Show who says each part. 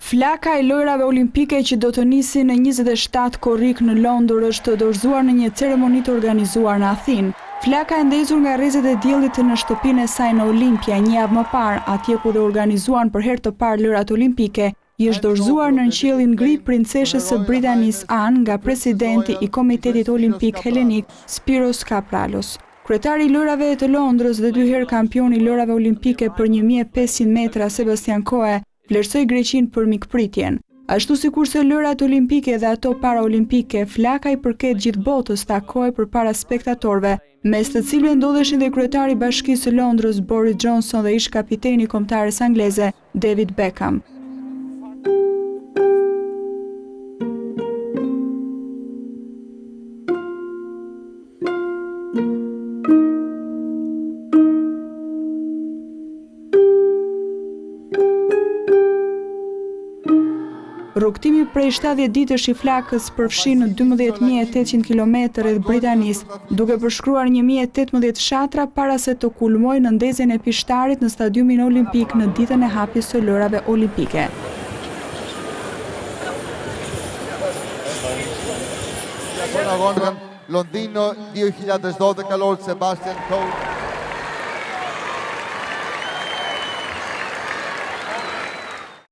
Speaker 1: Flaka e lojrave olimpike që do të nisi në 27 korrik në Londër është dorëzuar në një ceremoni të organizuar në Athinë. Flaka e ndezur nga rrezet e diellit në shtëpinë e saj në Olimpia një javë më parë, atje ku dhe organizuan për herë të parë lojrat olimpike, i është dorëzuar në qiellin gri princeshës së Britanisë Anne nga presidenti i Komitetit Olimpik Helenik Spiros Kapralos. Kryetari i lojrave të Londrës dhe 2 herë kampioni i lojrave olimpike për 1500 metra Sebastian Coe vlerësoi Greqinë për mikpritjen. Ashtu sikurse lojrat olimpike dhe ato paraolimpike, flaka i përket gjithë botës, takoi përpara spektatorëve, mes të cilëve ndodheshin dhe kryetari i Bashkisë së Londrës Boris Johnson dhe ish kapiteni i kombëtares angleze David Beckham. Rrugtimi prej 70 ditësh i flakës përfshin në 12.800 km rreth Britanisë, duke përshkruar 1018 shatra para se të kulmojë në ndezjen e pishtarit në stadiumin olimpik në ditën e hapjes së lojrave olimpike.
Speaker 2: Londino 2012 kalor Sebastian Coe.